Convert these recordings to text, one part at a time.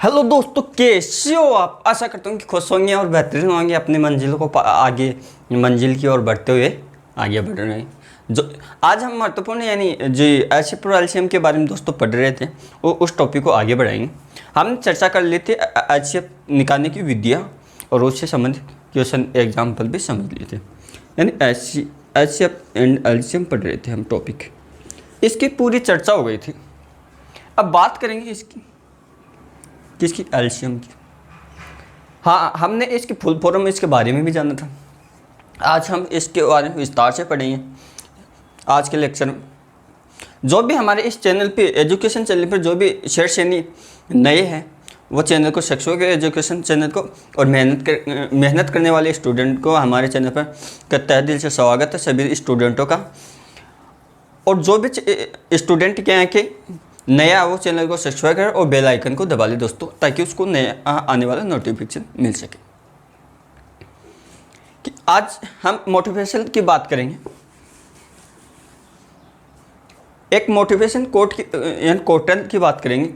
Hello दोस्तों, कैसे हो आप? आशा करता हूँ कि खुश होंगे और बेहतरीन होंगे, अपनी मंजिल को आगे मंजिल की ओर बढ़ते हुए आगे बढ़ रहे हैं। जो आज हम महत्वपूर्ण यानी जो एलसीएम और एलसीएम के बारे में दोस्तों पढ़ रहे थे, वो उस टॉपिक को आगे बढ़ाएंगे। हम चर्चा कर लेते एलसीएम निकालने की विधियाँ और उससे संबंधित क्वेश्चन एग्जाम्पल भी समझ लेते। यानी एलसीएम एंड एलसीएम पढ़ रहे थे हम टॉपिक, इसकी पूरी चर्चा हो गई थी। अब बात करेंगे इसकी किसकी, एलसीएम की। हाँ, हमने इसकी फुल फॉर्म इसके बारे में भी जाना था। आज हम इसके बारे में विस्तार से पढ़ेंगे आज के लेक्चर में। जो भी हमारे इस चैनल पे एजुकेशन चैनल पर जो भी शेयर श्रेणी नए हैं, वो चैनल को सक्सेसफुल एजुकेशन चैनल को और मेहनत करने वाले स्टूडेंट को हमारे चैनल पर का तहे दिल से स्वागत है सभी स्टूडेंटों का। और जो भी स्टूडेंट क्या है कि नया वो चैनल को सब्सक्राइब करें और बेल आइकन को दबा लें दोस्तों, ताकि उसको नया आने वाला नोटिफिकेशन मिल सके। कि आज हम मोटिवेशन की बात करेंगे। एक मोटिवेशन कोट की यानी कोटन की बात करेंगे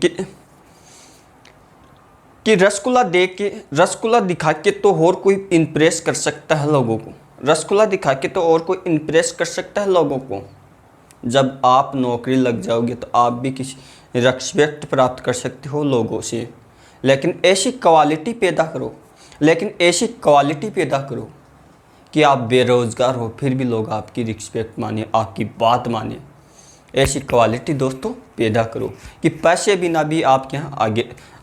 कि रसगुल्ला दिखा के तो और कोई इंप्रेस कर सकता है लोगों को। रसगुल्ला दिखा के तो और कोई इंप्रेस कर सकता है लोगों को। जब आप नौकरी लग जाओगे तो आप भी किसी रिस्पेक्ट प्राप्त कर सकते हो लोगों से, लेकिन ऐसी क्वालिटी पैदा करो कि आप बेरोज़गार हो फिर भी लोग आपकी रिस्पेक्ट माने, आपकी बात माने। ऐसी क्वालिटी दोस्तों पैदा करो कि पैसे बिना भी आप यहाँ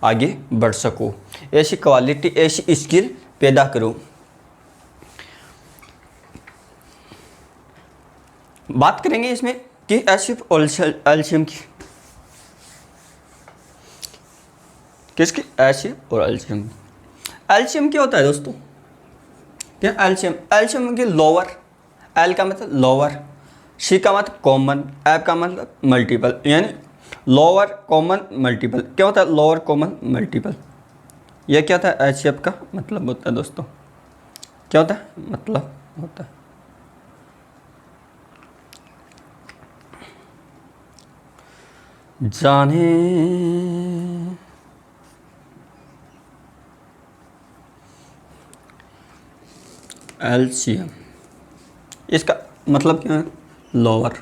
आगे बढ़ सको। ऐसी क्वालिटी, ऐसी स्किल पैदा करो। बात करेंगे इसमें कि एलसीएम की, किसकी, एलसीएम और एलसीएम। एलसीएम क्या होता है दोस्तों? क्या एलसीएम की लोअर, एल का मतलब लोअर, सी का मतलब कॉमन, एफ का मतलब मल्टीपल, यानी लोअर कॉमन मल्टीपल। क्या होता है लोअर कॉमन मल्टीपल? यह क्या होता है एलसीएम का मतलब होता है दोस्तों? क्या होता है मतलब होता है? जाने एलसीएम, इसका मतलब क्या है? Lower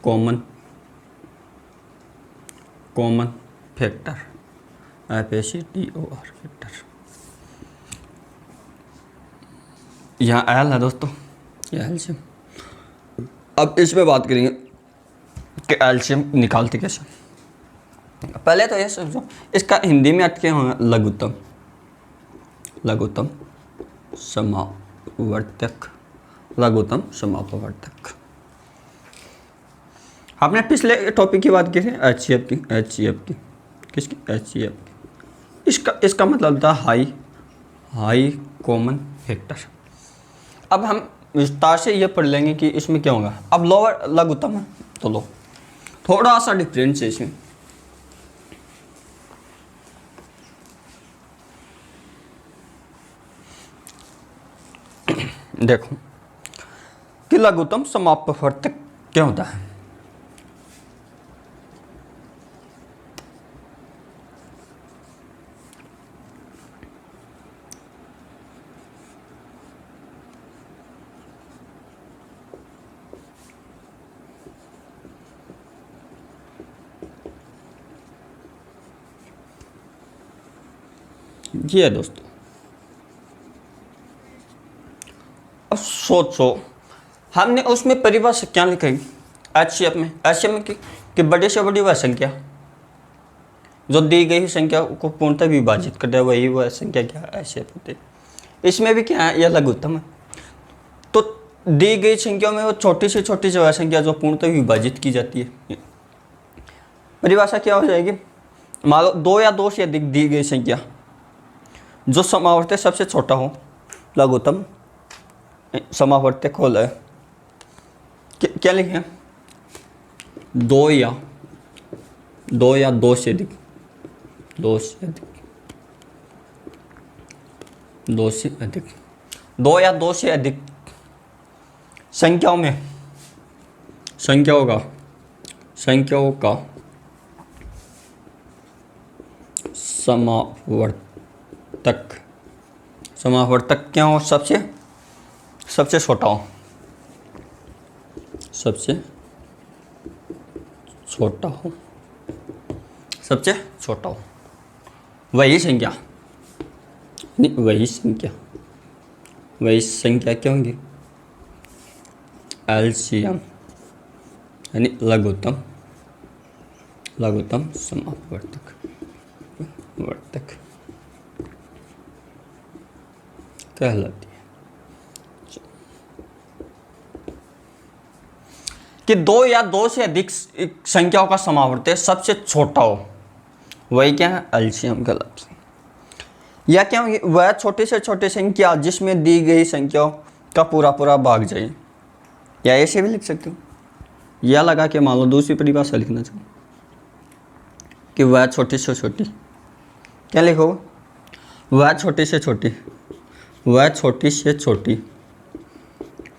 common factor, FACTOR factor. यहाँ एल है दोस्तों, यह एलसीएम। अब इसमें बात करेंगे कि एलसीएम निकालते कैसे। पहले तो ये समझो, इसका हिंदी में अटके होंगे लघुत्तम समापवर्तक। आपने पिछले टॉपिक की बात की थी एचसीएफ की। किसकी? एचसीएफ की। इसका मतलब था हाई कॉमन फैक्टर। अब हम विस्तार से ये पढ़ लेंगे कि इसमें क्या होगा। अब लोअर लघुत्तम है तो लो, थोड़ा सा डिफरेंस है इसमें। देखो कि लघुत्तम समापवर्तक क्या होता है। ये है दोस्तों। अब सोचो, हमने उसमें परिभाषा क्या लिखी एचसीएफ में कि बड़े से बड़ी वह संख्या जो दी गई संख्या को पूर्णतः विभाजित कर दे, वही वह संख्या क्या एचसीएफ होती है। इसमें भी क्या है, यह लघुत्तम है। तो दी गई संख्या में वो छोटी से छोटी वह संख्या जो पूर्णतः विभाजित की जाती है। परिभाषा क्या हो जाएगी? मान लो 2 या 2 से अधिक दी गई संख्या जो समावर्तक सबसे छोटा हो, लघुत्तम समावर्तक खोल है। क्या लिखें? 2 या 2 से अधिक, 2 से अधिक संख्याओं का समावर्तक। समावर्तक क्या हो? सबसे छोटा हो, सबसे छोटा हो, सबसे छोटा हो। वही संख्या, नहीं वही संख्या, वही संख्या क्या होंगी? एलसीएम यानी लघुत्तम, लघुत्तम समावर्तक, वर्तक कहलाती है। कि दो या दो से अधिक संख्याओं का समावर्तक सबसे छोटा हो, वही क्या है? एलसीएम कहलाती है। या क्या होगी? वह छोटे से छोटे संख्या जिसमें दी गई संख्याओं का पूरा पूरा भाग जाए। या ऐसे भी लिख सकते हो, या लगा के मान लो दूसरी परिभाषा लिखना चाहो कि वह छोटी से छोटी, क्या लिखो? वह छोटी से छोटी, वह छोटी से छोटी,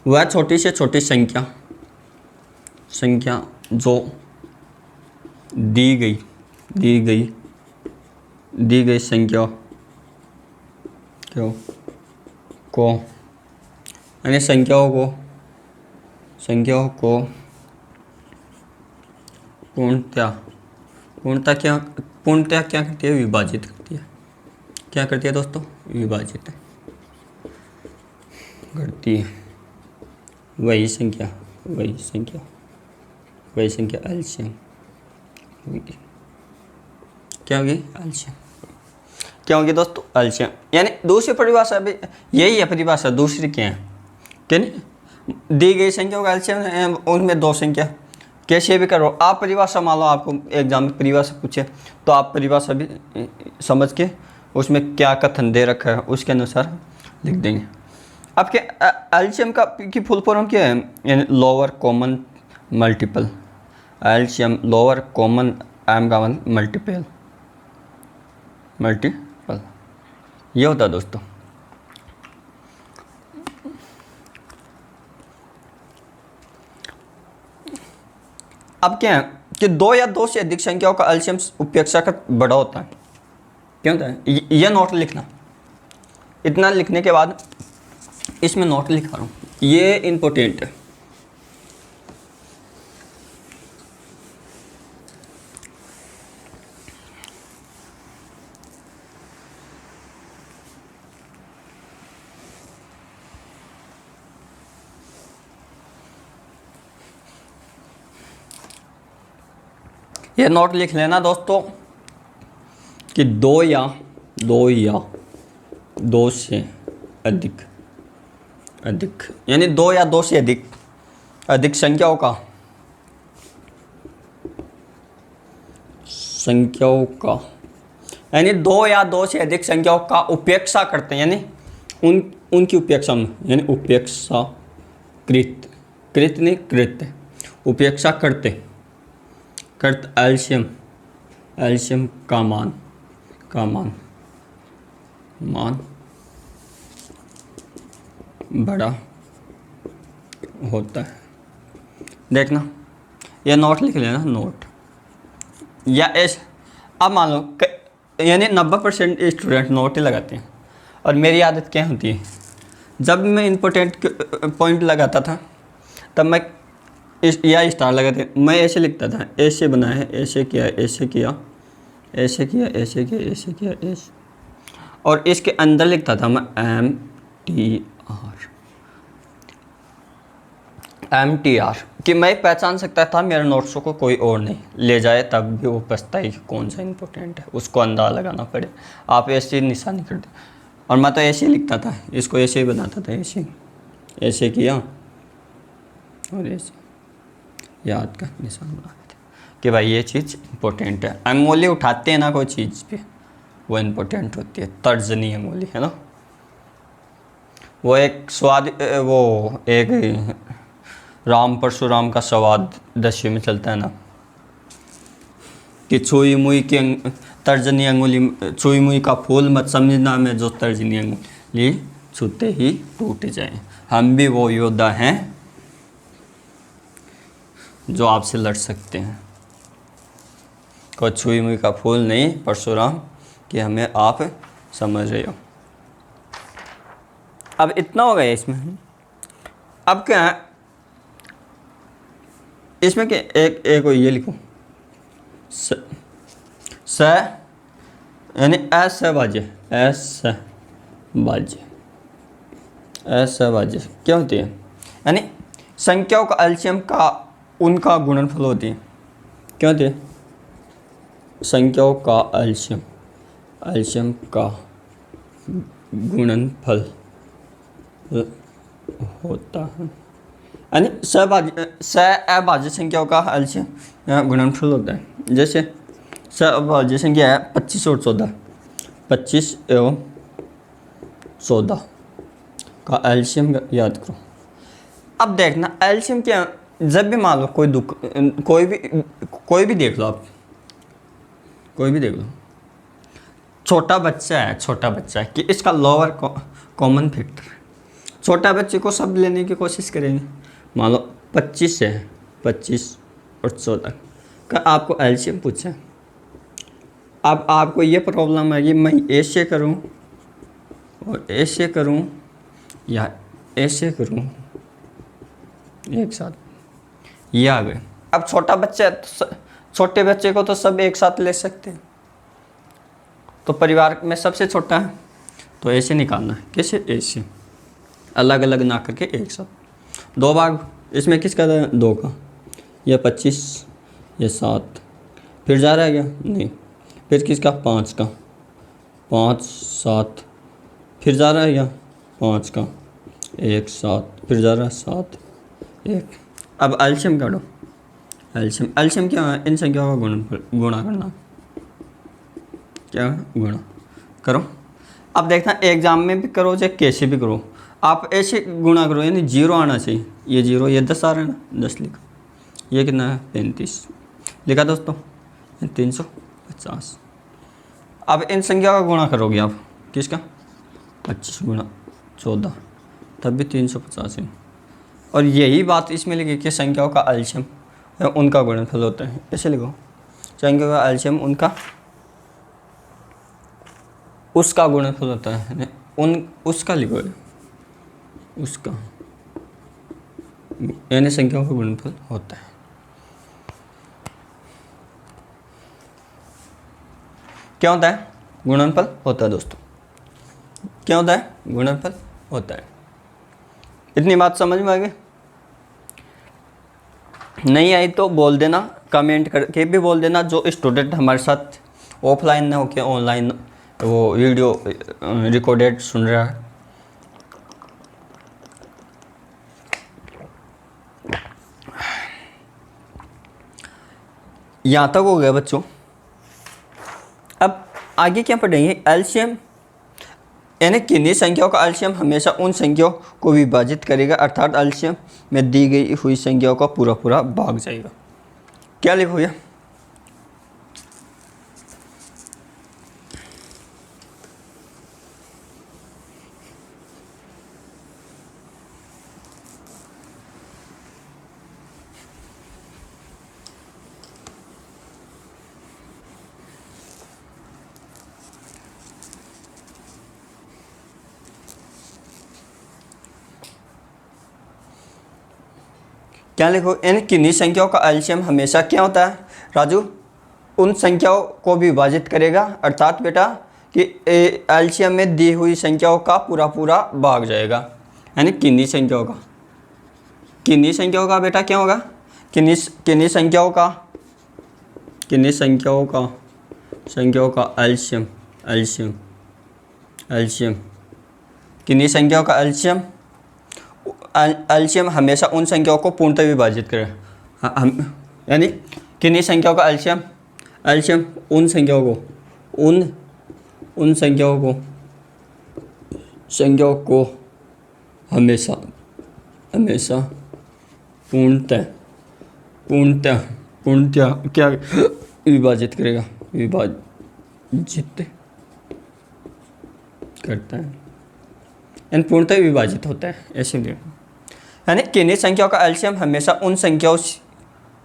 वह छोटी से छोटी संख्या, संख्या जो दी गई संख्या क्यों को, यानी संख्याओं को पूर्णतः क्या करती है? विभाजित करती है। क्या करती है दोस्तों? विभाजित करती है। वही संख्या एलसीएम होगी। क्या होगी? एलसीएम। क्या होगी दोस्तों? एलसीएम। यानी दूसरी परिभाषा भी यही है, परिभाषा दूसरी क्या है? क्या नहीं, दी गई संख्याओं का एलसीएम, उनमें दो संख्या, कैसे भी करो आप परिभाषा। मान लो आपको एग्जाम में परिभाषा पूछे तो आप परिभाषा भी समझ के उसमें क्या कथन दे रखा है उसके अनुसार लिख देंगे। आपके एलसीएम की फुल फॉर्म क्या है? यानी lower common multiple. LCM lower common M का मल्टीपल ये होता है दोस्तों। अब क्या है कि दो या दो से अधिक संख्याओं का एलसीएम अपेक्षाकृत बड़ा होता है। क्या होता है? ये नोट लिखना। इतना लिखने के बाद इसमें नोट लिखा रहा हूँ, ये इंपॉर्टेंट है। ये नोट लिख लेना दोस्तों कि दो या दो से अधिक यानी दो या दो से अधिक संख्याओं यानी दो या दो से अधिक संख्याओं का उपेक्षा करते हैं, यानी उनकी उपेक्षा में, यानी उपेक्षा करते एलसीएम का मान बड़ा होता है। देखना, ये नोट लिख लेना, नोट या ऐसे। अब मान लो यानी 90% स्टूडेंट नोट ही लगाते हैं, और मेरी आदत क्या होती है, जब मैं इम्पोर्टेंट पॉइंट लगाता था तब मैं या स्टार लगाते, मैं ऐसे लिखता था, ऐसे बना है, ऐसे किया, और इसके अंदर लिखता था मैं MTR कि मैं पहचान सकता था मेरे नोट्सों को कोई और नहीं ले जाए, तब भी वो पछताए कि कौन सा इंपॉर्टेंट है, उसको अंदाज़ा लगाना पड़े। आप ऐसे निशानी कर दे, और मैं तो ऐसे ही लिखता था, इसको ऐसे ही बनाता था, ऐसे किया और ऐसे याद का निशान बनाते थे कि भाई ये चीज़ इंपॉर्टेंट है। अंगुली उठाते हैं ना कोई चीज़ पे, वो इंपॉर्टेंट होती है, तर्जनी अंगुली है ना। वो एक राम परशुराम का संवाद 10वीं में चलता है ना कि छुई मुई की तर्जनी अंगुली, छुई मुई का फूल मत समझना में जो तर्जनी अंगुली छूते ही टूट जाए। हम भी वो योद्धा हैं जो आपसे लड़ सकते हैं। कोई छुई मुई का फूल नहीं, परशुराम कि हमें आप समझ रहे हो। अब इतना हो गया इसमें। अब क्या है इसमें कि एक ये लिखो स यानी असहभाज्य, असहभाज्य, असहभाज्य क्या होती है? यानी संख्याओं का एलसीएम का उनका गुणनफल होती है। क्या होती है? संख्याओं का एलसीएम, एलसीएम का गुणनफल होता है। यानी सहअभाज्य संख्याओं का एलसीएम गुणनफल होता है। जैसे सहअभाज्य संख्या है 25 और 14, 25 एवं 14 का एलसीएम याद करो। अब देखना एलसीएम क्या, जब भी मान लो कोई भी देख लो आप, कोई भी देख लो, छोटा बच्चा है कि इसका लोअर कॉमन फैक्टर, छोटा बच्चे को सब लेने की कोशिश करेंगे। मान लो 25 है, 25 और 14 का आपको एलसीएम पूछा है। अब आपको ये प्रॉब्लम है कि मैं ऐसे करूं और ऐसे करूं या ऐसे करूं एक साथ, ये आ गए। अब छोटा बच्चा है तो छोटे बच्चे को तो सब एक साथ ले सकते हैं, तो परिवार में सबसे छोटा है तो ऐसे निकालना है। कैसे? ऐसे अलग अलग ना करके एक साथ। 2 भाग इसमें किसका था? 2 का। यह 25, यह 7, फिर जा रहा है क्या? नहीं। फिर किसका? 5 का, 5 7, फिर जा रहा है क्या? 5 का, 1 7, फिर जा रहा है 7 1। अब एलसीएम काटो। एलसीएम क्या है? इन संख्याओं का गुणा करना। क्या? गुणा करो। अब देखना एग्जाम में भी करो चाहे कैसे भी करो, आप ऐसे गुणा करो, यानी 0 आना चाहिए। ये 0, ये 10 आ रहा है ना, 10 लिखा। ये कितना है? 35 लिखा दोस्तों, 350। अब इन संख्या का गुणा करोगे आप, किसका? 25 गुणा 14, तब भी 350 है। और यही बात इसमें लिखी कि संख्याओं का एलसीएम उनका गुणनफल होता है। ऐसे लिखो, संख्याओं का एलसीएम उनका उसका गुणनफल होता है। उसका लिखो, उसका यानी संख्याओं का गुणनफल होता है। क्या होता है? गुणनफल होता है दोस्तों। क्या होता है? गुणनफल होता है। इतनी बात समझ में आ गई? नहीं आई तो बोल देना, कमेंट करके भी बोल देना। जो स्टूडेंट हमारे साथ ऑफलाइन ना होके ऑनलाइन वो वीडियो रिकॉर्डेड सुन रहा है, यहाँ तक हो गया बच्चों। अब आगे क्या पढ़ेंगे? एलसीएम यानी किन्हीं संख्याओं का एलसीएम हमेशा उन संख्याओं को विभाजित करेगा, अर्थात एलसीएम में दी गई हुई संख्याओं का पूरा भाग जाएगा। क्या लिखो भैया? क्या लिखो? यानी किन्हीं संख्याओं का एलसीएम हमेशा क्या होता है राजू? उन संख्याओं को विभाजित करेगा, अर्थात बेटा कि एलसीएम में दी हुई संख्याओं का पूरा भाग जाएगा। यानी किन्हीं संख्याओं का बेटा क्या होगा? किन्हीं संख्याओं का एलसीएम किन्हीं संख्याओं का एलसीएम हमेशा उन संख्याओं को पूर्णतः विभाजित करेगा। हम यानी किन्हीं संख्याओं का एलसीएम उन संख्याओं को हमेशा पूर्णतः क्या विभाजित करेगा? विभाजित करता है, यानी पूर्णतः विभाजित होता है। ऐसे यानी किन्हीं संख्याओं का एलसीएम हमेशा उन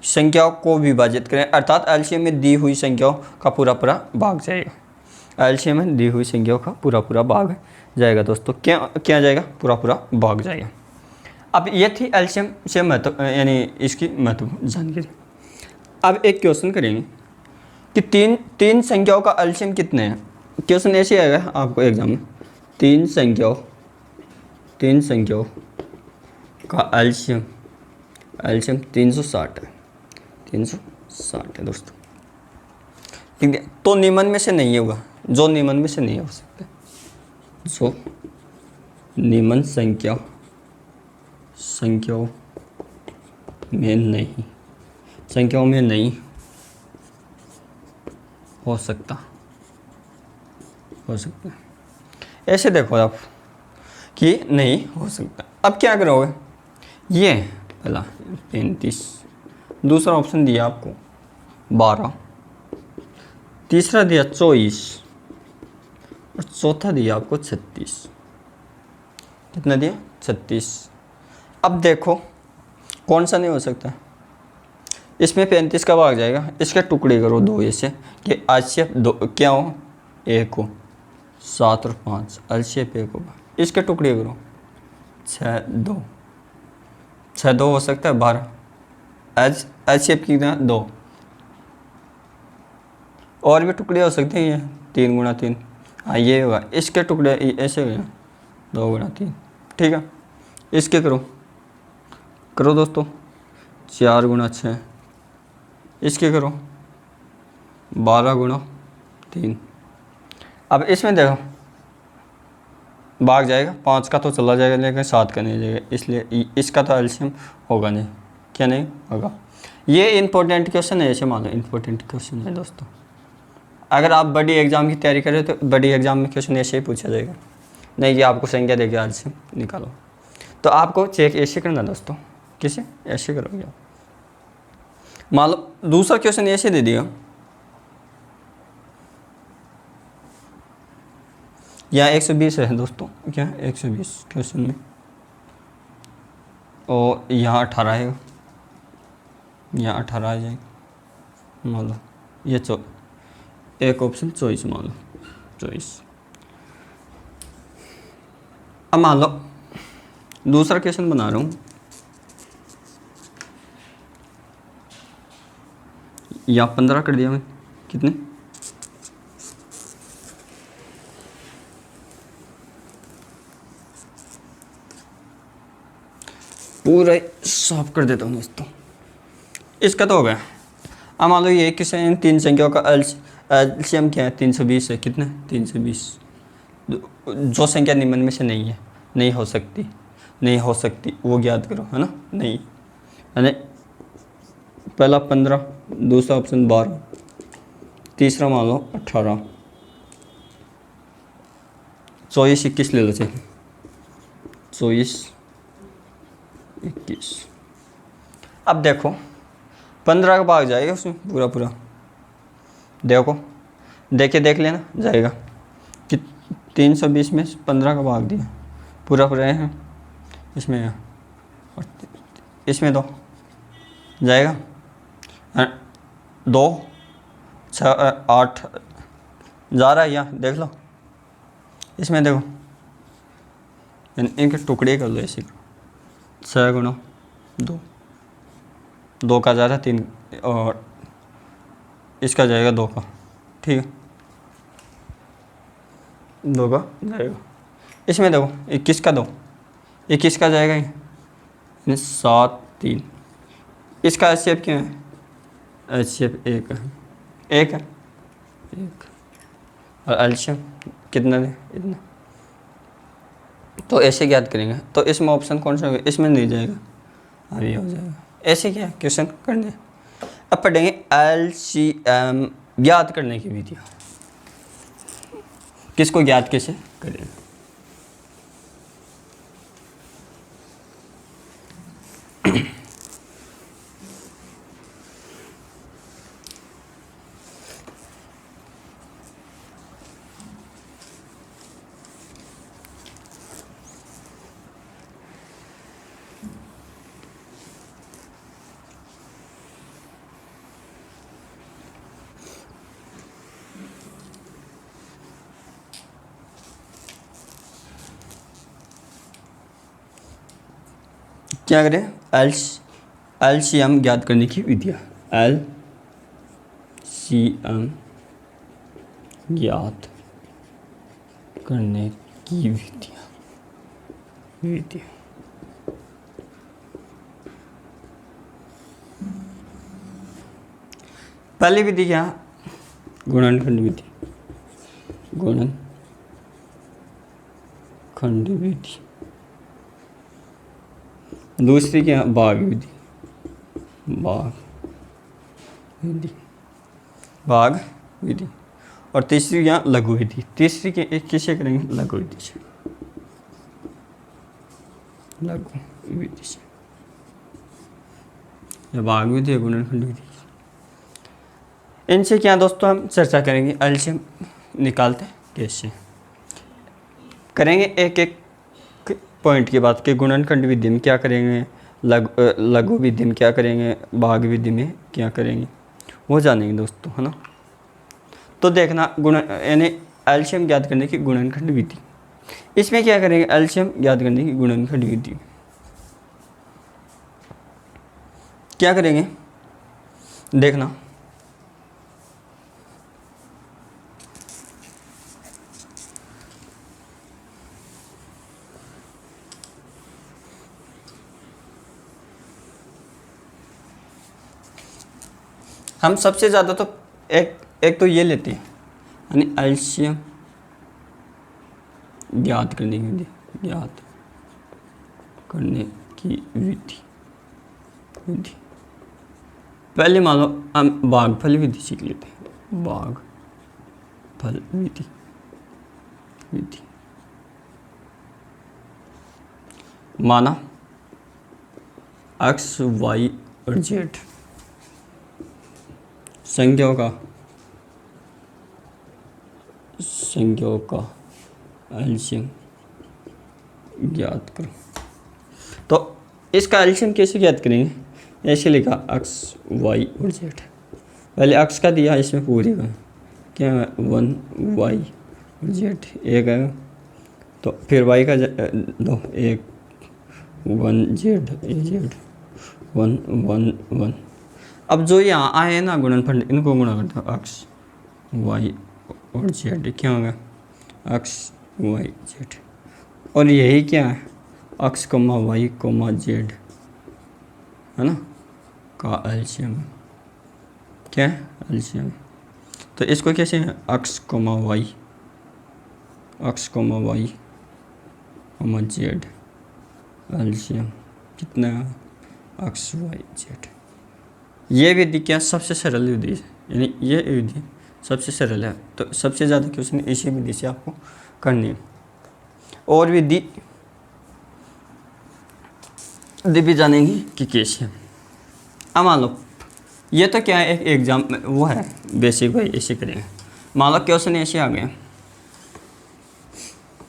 संख्याओं को विभाजित करें, अर्थात एलसीएम में दी हुई संख्याओं का पूरा भाग जाएगा। एलसीएम है, दी हुई संख्याओं का पूरा पूरा भाग जाएगा दोस्तों, क्या क्या जाएगा, पूरा पूरा भाग जाएगा। अब ये थी एलसीएम से महत्व यानी इसकी महत्व जानकारी। अब एक क्वेश्चन करेंगे कि तीन तीन संख्याओं का एलसीएम कितने हैं। क्वेश्चन ऐसे आएगा आपको एग्जाम में, तीन संख्याओं का एलसीएम 360 है, 360 है दोस्तों, ठीक है। तो निम्न में से नहीं होगा, जो निम्न में से नहीं हो सकता, जो निम्न संख्याओं में नहीं हो सकता। ऐसे देखो आप कि नहीं हो सकता। अब क्या करोगे, ये पहला 35, दूसरा ऑप्शन दिया आपको 12, तीसरा दिया 24 और चौथा दिया आपको 36। कितना दिया, 36। अब देखो कौन सा नहीं हो सकता, इसमें 35 का भाग जाएगा, इसके टुकड़े करो दो ऐसे कि आक्षेप दो क्या हो, एक हो, 7 और 5 आक्षेप एक होगा, इसके टुकड़े करो 6 2 हो सकता है, 12 आक्षेप की 2 और भी टुकड़े हो सकते हैं, ये 3 गुणा 3, हाँ ये होगा, इसके टुकड़े ऐसे हो 2 गुणा 3, ठीक है। इसके करो दोस्तों 4 गुणा 6, इसके करो 12 गुणा 3। अब इसमें देखो भाग जाएगा, 5 का तो चला जाएगा लेकिन 7 का नहीं जाएगा, इसलिए इसका तो एलसीएम होगा नहीं, क्या नहीं होगा। ये इंपॉर्टेंट क्वेश्चन है, ऐसे मान लो इंपॉर्टेंट क्वेश्चन है दोस्तों। अगर आप बड़ी एग्जाम की तैयारी करें तो बड़ी एग्जाम में क्वेश्चन ऐसे ही पूछा जाएगा, नहीं कि आपको संख्या देके एलसीएम निकालो। तो आपको चेक ऐसे करना दोस्तों, किसे ऐसे करोगे आप। मान लो दूसरा क्वेश्चन ऐसे दे दिया, यहाँ 120 है दोस्तों, क्या 120 क्वेश्चन में, और यहाँ 18 है, यहाँ 18 आ जाएगा। मान लो ये एक ऑप्शन 24, मान लो 24। अब मान लो दूसरा क्वेश्चन बना रहा हूँ, यहाँ 15 कर दिया मैं, कितने, पूरा साफ कर देता हूँ दोस्तों। इसका तो हो गया। अब मान लो ये किसी इन तीन संख्याओं का एलसीएम क्या है, 320 है, कितना 320। जो संख्या निम्न में से नहीं है, नहीं हो सकती वो ज्ञात करो, है ना। नहीं यानी पहला 15, दूसरा ऑप्शन 12, तीसरा मान लो 18, 24 21 ले लो चाहिए, 24 21। अब देखो 15 का भाग जाएगा उसमें पूरा देखो, देख लेना जाएगा कि 320 में 15 का भाग दिया पूरा है, इसमें है और इसमें 2 जाएगा, 2 6 8 जा रहा है, यहाँ देख लो, इसमें देखो इनके टुकड़े कर लो ऐसे, 6 गुणा 2 का जा रहा है 3 और इसका जाएगा 2 का, ठीक है 2 का जाएगा। इसमें देखो 21 का 2, 21 का जाएगा ये 7 3। इसका एचसीएफ क्या है, एचसीएफ 1 है और एलसीएम कितना है, इतना। तो ऐसे ज्ञात करेंगे, तो इसमें ऑप्शन कौन सा होगा, इसमें नहीं जाएगा, अभी हो जाएगा। ऐसे क्या क्वेश्चन करने। अब पढ़ेंगे एलसीएम ज्ञात करने की विधियाँ, किसको ज्ञात कैसे करें। क्या करें, एलसीएम ज्ञात करने की विधियाँ, एलसीएम ज्ञात करने की विधियाँ। पहली विधि क्या, गुणनखंड विधि, गुणनखंड विधि। दूसरी क्या, भाग विधि, भाग विधि। और तीसरी क्या, लघु विधि। तीसरी के एक किसे करेंगे, लघु विधि से, लघु विधि से, या भाग विधि या गुणनखंड विधि। इनसे क्या दोस्तों हम चर्चा करेंगे, एलसीएम निकालते कैसे करेंगे, एक एक पॉइंट की बात कि गुणनखंड विधि में क्या करेंगे, लघु विधि में क्या करेंगे, भाग विधि में क्या करेंगे, वो जानेंगे दोस्तों, है ना। तो देखना, गुण यानी एलसीएम ज्ञात करने की गुणनखंड विधि, इसमें क्या करेंगे, एलसीएम ज्ञात करने की गुणनखंड विधि क्या करेंगे, देखना। हम सबसे ज़्यादा तो एक तो ये लेते हैं, यानी एलसीएम ज्ञात करने की विधि, ज्ञात करने की विधि। पहले मान लो हम भागफल विधि सीख लेते हैं, भागफल विधि। माना एक्स वाई और जेड संख्याओं का एलसीएम ज्ञात करो। तो इसका एलसीएम कैसे ज्ञात करेंगे, ऐसे लिखा एक्स वाई और जेड। पहले एक्स का दिया, इसमें पूरी का क्या है, 1 वाई और जेड एक है, तो फिर वाई का दो, एक 1 जेड, 1 1 1। अब जो यहाँ आए ना गुणनखंड, इनको गुणा करते हो, एक्स वाई और जेड क्या होगा, एक्स वाई जेड। और यही क्या है, X comma Y comma Z, है ना, का एलसीएम क्या है, एलसीएम। तो इसको कैसे है, X comma Y comma Z LCM कितना है, एक्स वाई जेड। ये विधि क्या, सबसे सरल विधि है, यानी ये विधि सबसे सरल है। तो सबसे ज़्यादा क्वेश्चन इसी विधि से आपको करनी है। और विधि भी जानेंगे कि कैसे। अब मान लो ये तो क्या है, एक एग्जाम वो है बेसिक, भाई ऐसे करेंगे। मान लो क्वेश्चन ऐसे आ गए,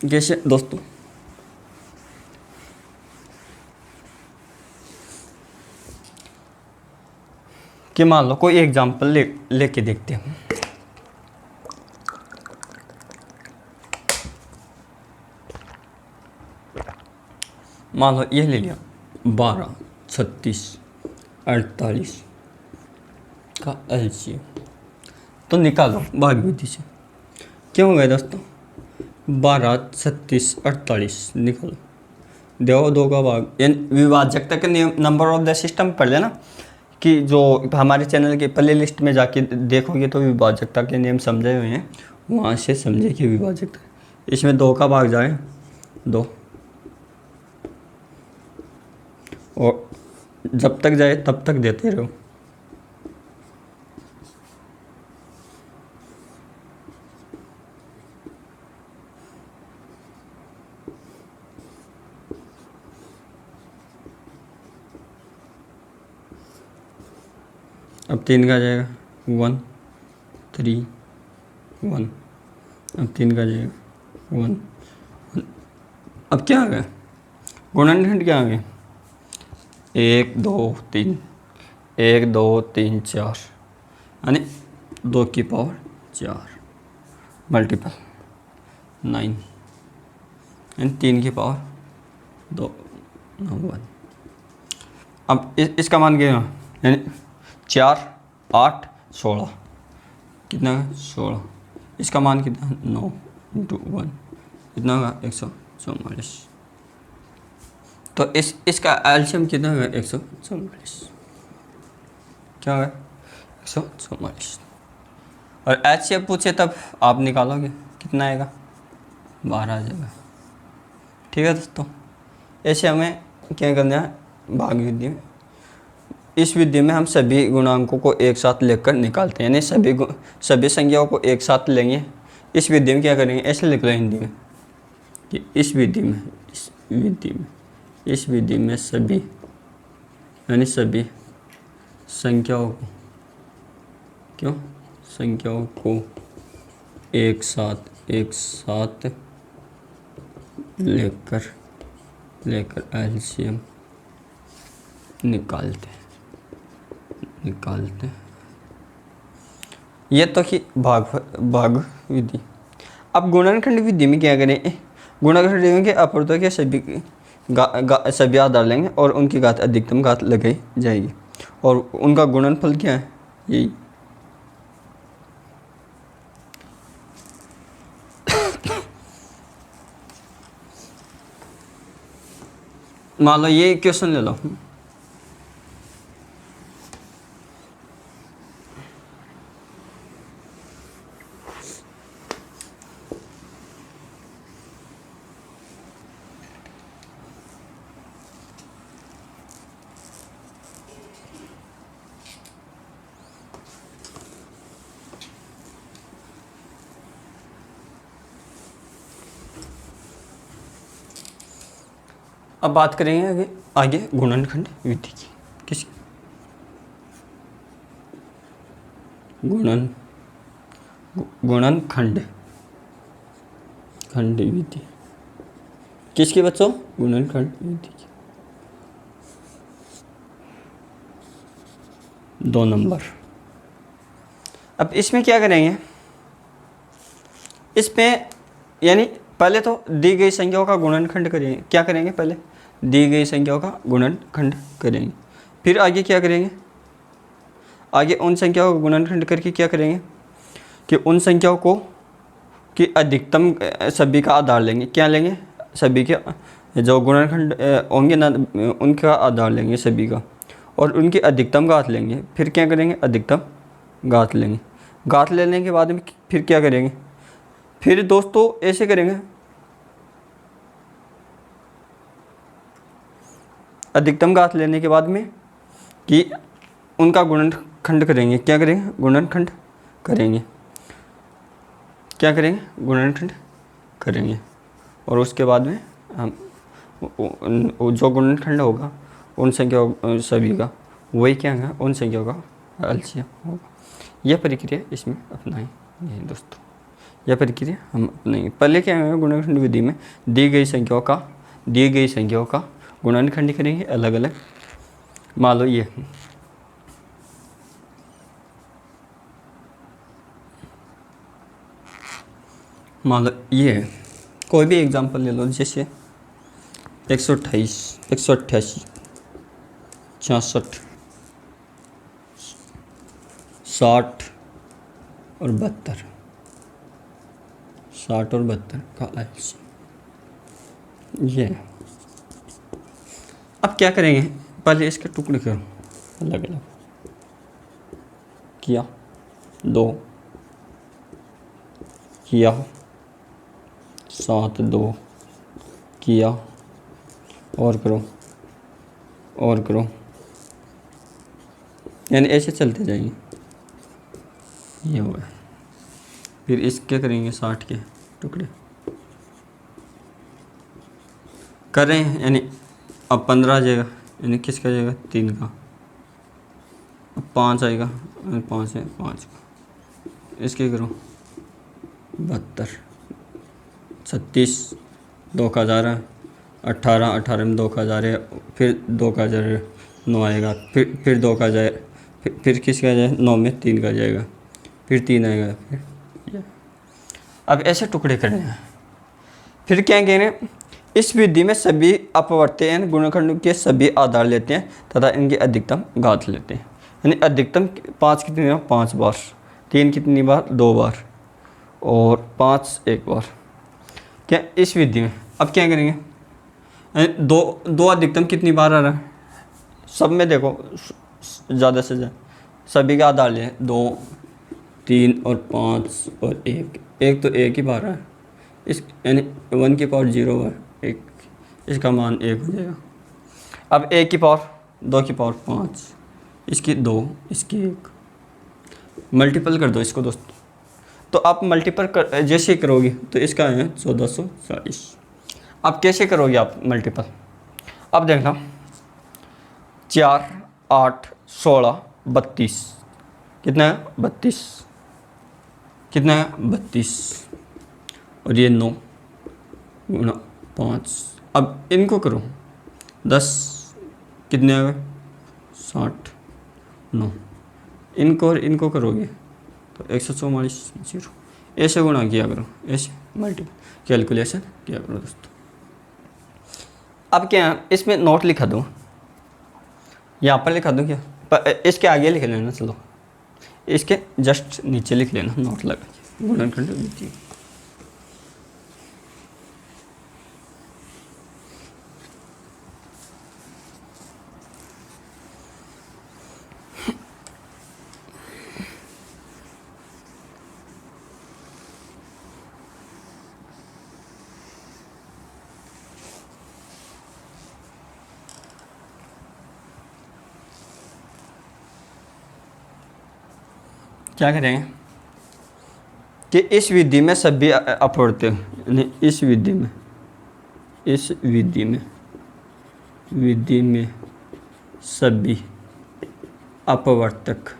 जैसे दोस्तों कि मान लो कोई एग्जाम्पल लेके देखते हैं। मान लो ये ले लिया 12, 36, 48 का एलसीएम, तो निकालो भाग विधि से। क्यों गए दोस्तों, 12, 36, 48 निकालो, देखो दो का भाग, यानी विभाजकता के नियम, नंबर ऑफ द सिस्टम पढ़ लेना, कि जो हमारे चैनल के प्ले लिस्ट में जाके देखोगे तो विभाजकता के नियम समझे हुए हैं, वहाँ से समझे कि विभाजकता, इसमें 2 का भाग जाए 2, और जब तक जाए तब तक देते रहो। अब 3 का जाएगा 1 3 1, अब 3 का जाएगा 1 1। अब क्या आ गया, गुणनखंड क्या आ गया, 1 2 3, 1 2 3 4, यानी 2 की पावर 4 मल्टीपल 9, यानी 3 की पावर 2 1, अब इसका मान क्या है, यानी 4 8 16 कितना है 16। इसका मान कितना है 9 × 1 कितना होगा 144। तो इसका एल्शियम कितना होगा 144, क्या होगा 144। और HCF पूछे तब आप निकालोगे कितना आएगा 12 आ जाएगा। ठीक है दोस्तों, ऐसे हमें क्या करना है भाग विधि में। इस विधि में हम सभी गुणांकों को एक साथ लेकर निकालते हैं, यानी सभी संख्याओं को एक साथ लेंगे। इस विधि में क्या करेंगे, ऐसे लिख लो हिंदी में कि इस विधि में सभी, यानी सभी संख्याओं को एक साथ लेकर एलसीएम निकालते ये तो कि भाग विधि। अब गुणनखंड विधि में क्या करें, गुणनखंड विधि में क्या अपूर्णांक के सभी आधार लेंगे और उनकी घात अधिकतम घात लगाई जाएगी और उनका गुणनफल क्या है यही। मान लो ये क्वेश्चन ले लो, अब बात करेंगे आगे गुणनखंड विधि की। किस गुणनखंड विधि किसकी बच्चों, गुणनखंड विधि की। 2 नंबर। अब इसमें क्या करेंगे, इसमें यानी पहले तो दी गई संख्याओं का गुणनखंड करेंगे। क्या करेंगे, पहले दी गई संख्याओं का गुणनखंड करेंगे, फिर आगे क्या करेंगे, आगे उन संख्याओं का गुणनखंड करके क्या करेंगे कि उन संख्याओं को कि अधिकतम सभी का आधार लेंगे। क्या लेंगे, सभी के जो गुणनखंड होंगे ना उनका आधार लेंगे सभी का और उनकी अधिकतम घात लेंगे। फिर क्या करेंगे, अधिकतम घात लेंगे। घात लेने के बाद में फिर क्या करेंगे, फिर दोस्तों ऐसे करेंगे, अधिकतम घात लेने के बाद में कि उनका गुणनखंड करेंगे। क्या करेंगे, गुणनखंड करेंगे। क्या करेंगे, गुणनखंड करेंगे और उसके बाद में हम जो गुणनखंड होगा उन संख्याओं सभी का वही क्या होगा, उन संख्याओं का एलसीएम होगा। यह प्रक्रिया इसमें अपनाएंगे दोस्तों, यह प्रक्रिया हम अपनाएंगे। पहले क्या होगा, गुणनखंड विधि में दी गई संख्याओं का गुणनखंड करेंगे अलग अलग। मान लो ये कोई भी एग्जांपल ले लो, जैसे 128 188 66 60 और 72 का एलसीएम ये। अब क्या करेंगे, पहले इसके टुकड़े करो अलग अलग, किया 2 किया 7 2 किया और करो यानी ऐसे चलते जाएंगे। ये हो गया। फिर इसके करेंगे 60 के टुकड़े कर रहे हैं, यानी अब 15 आ जाएगा, यानी किसका जाएगा 3 का। अब 5 आएगा, 5 है 5 का। इसके करो 72 36 2 का 1000 18 में 2 का 1000 है, फिर 2 का 9 आएगा, फिर 2 का जाए, फिर किसका जाए 9 में 3 का जाएगा, फिर 3 आएगा, फिर अब ऐसे टुकड़े करने हैं। फिर क्या कह रहे हैं, इस विधि में सभी अपवर्त्य यानी गुणनखंड के सभी आधार लेते हैं तथा इनकी अधिकतम घात लेते हैं। यानी अधिकतम 5 कितनी बार, 5 बार, 3 कितनी बार, 2 बार, और 5 एक बार। क्या इस विधि में अब क्या करेंगे, दो अधिकतम कितनी बार आ रहा है, सब में देखो ज़्यादा से ज़्यादा सभी का आधार लें, 2, 3 और 5 और 1, एक तो एक ही बार है, इस यानी 1 की पावर 0 है, एक इसका मान 1 हो जाएगा। अब 1 की पावर, 2 की पावर 5, इसकी 2, इसकी 1, मल्टीपल कर दो इसको दोस्तों। तो आप मल्टीपल कर जैसे करोगे तो इसका है 1440। अब कैसे करोगे आप मल्टीपल, अब देखना 4, 8, 16, 32, कितना है 32, कितना है 32, और ये 9 गुणा 5। अब इनको करो 10, कितने आ गए 60, 9, इनको और इनको करोगे तो 144 0, ऐसे गुणा किया करो, ऐसे मल्टीपल कैलकुलेशन किया करो दोस्तों। अब क्या इसमें नोट लिखा दूँ, यहाँ पर लिखा दूँ क्या, इसके आगे लिख लेना, चलो इसके जस्ट नीचे लिख लेना नोट लगा के, गुणनखंड विधि। क्या करेंगे कि इस विधि में सभी अपवर्त्य यानी इस विधि में सभी अपवर्तक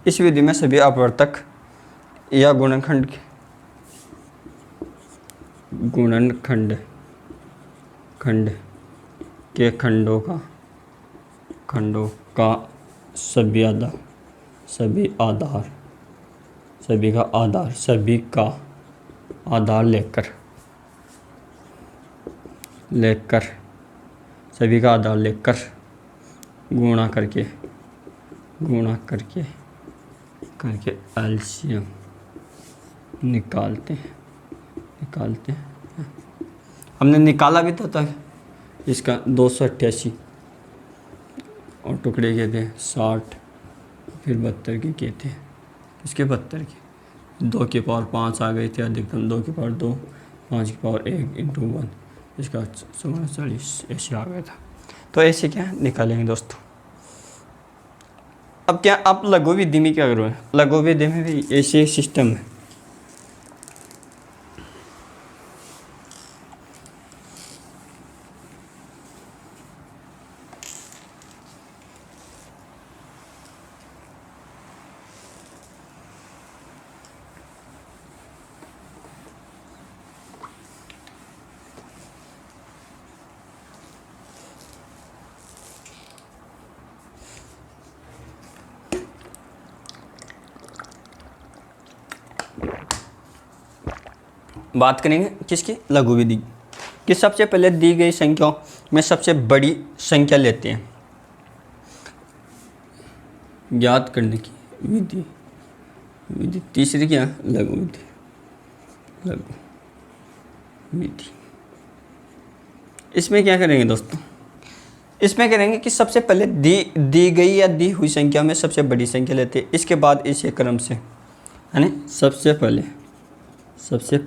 इस विधि में सभी अपवर्तक या गुणनखंड के खंडों का सभी का आधार लेकर गुणा करके एलसीएम निकालते हैं। हमने निकाला भी था इसका 288 और टुकड़े के थे 60, फिर 72 के किए थे, इसके 72 के 2 की पावर 5 आ गई थी अधिकतम, 2 की पावर 2, 5 की पावर 1 इंटू 1, इसका 44 ऐसे आ गया था। तो ऐसे क्या निकालेंगे दोस्तों। अब क्या आप लघु विधि में क्या करोगे, लघु विधि में भी ऐसे सिस्टम है। बात करेंगे किसकी, लघु विधि कि सबसे पहले दी गई संख्याओं में सबसे बड़ी संख्या लेते हैं। ज्ञात करने की विधि तीसरी क्या, लघु विधि। इसमें क्या करेंगे दोस्तों, इसमें करेंगे कि सबसे पहले दी गई या दी हुई संख्या में सबसे बड़ी संख्या लेते हैं, इसके बाद इसे क्रम से यानी सबसे पहले सबसे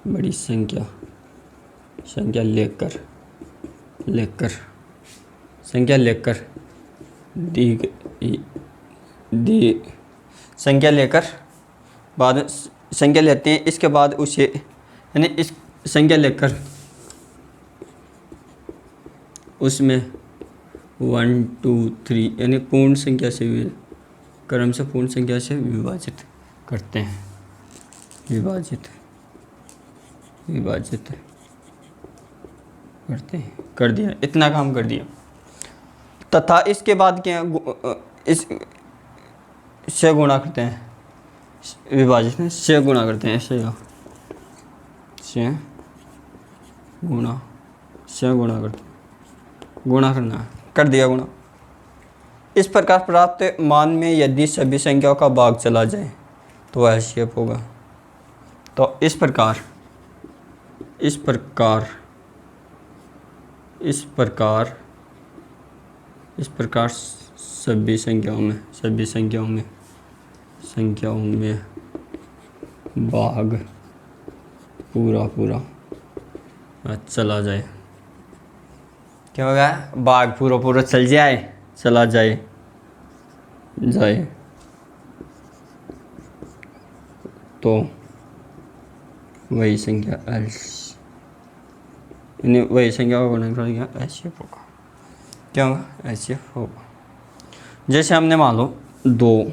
बड़ी संख्या लेकर संख्या लेकर बाद संख्या लेते हैं, इसके बाद उसे यानी इस संख्या लेकर उसमें 1, 2, 3 यानी पूर्ण संख्या से क्रम से पूर्ण संख्या से विभाजित करते हैं, विभाजित करते हैं, कर दिया, इतना काम कर दिया। तथा इसके बाद क्या से गुणा करते हैं, विभाजित में से गुणा करते हैं, ऐसे से गुणा करते हैं, गुणा करना है, कर दिया गुणा। इस प्रकार प्राप्त मान में यदि सभी संख्याओं का भाग चला जाए तो HCF होगा। तो इस प्रकार सभी संख्याओं में भाग पूरा चला जाए, क्या होगा? भाग पूरा चल जाए, चला जाए तो वही संख्या वही संख्या को गुणा करेगा, HCF होगा। क्या होगा? HCF होगा। जैसे हमने मान लो 2,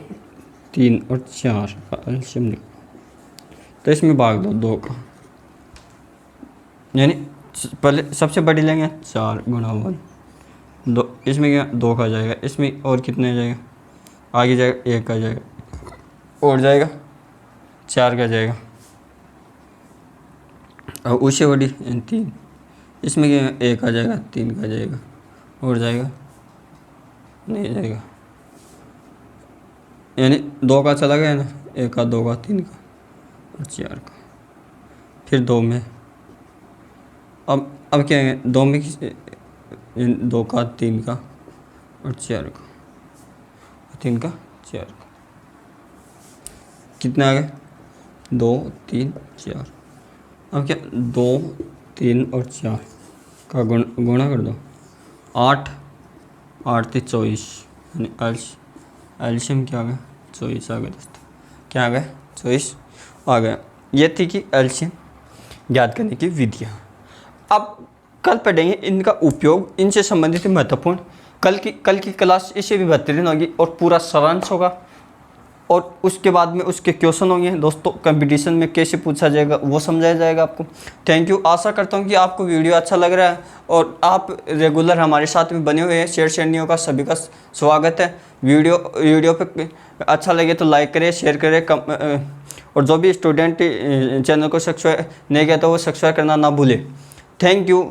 3 और 4 का एलसीएम निकाला, तो इसमें भाग दो 2 का, यानी पहले सबसे बड़ी लेंगे 4 गुणा 1, 2, इसमें क्या 2 का जाएगा, इसमें और कितने जाएगा, आगे जाएगा 1 का जाएगा, और जाएगा 4 का जाएगा, और उससे बड़ी 3, इसमें क्या 1 का जाएगा, 3 का जाएगा, और जाएगा नहीं जाएगा, यानी 2 का चला गया ना, 1 का, 2 का, 3 का और 4 का, फिर 2 में अब क्या है, 2 में 2 का, 3 का और 4 का, 3 का 4 का, कितने आ गए? 2, 3, 4। अब क्या 2, 3 और 4 का गुणा कर दो, 8 3 24, यानी एलसीएम क्या आ गया? 24 आ गया दोस्तों। क्या आ गया? 24 आ गया। ये थी कि एलसीएम ज्ञात करने की विधियाँ। अब कल पढ़ेंगे इनका उपयोग, इनसे संबंधित महत्वपूर्ण। कल की क्लास इससे भी बेहतरीन होगी और पूरा सारांश होगा, और उसके बाद में उसके क्वेश्चन होंगे दोस्तों, कंपटीशन में कैसे पूछा जाएगा वो समझाया जाएगा आपको। Thank you. आशा करता हूँ कि आपको वीडियो अच्छा लग रहा है और आप रेगुलर हमारे साथ में बने हुए हैं। शेयर शेयरनियों का सभी का स्वागत है। वीडियो पे अच्छा लगे तो लाइक करें, शेयर करें, और जो भी स्टूडेंट चैनल को सब्सक्राइब नहीं किया तो वो सब्सक्राइब करना ना भूले। Thank you.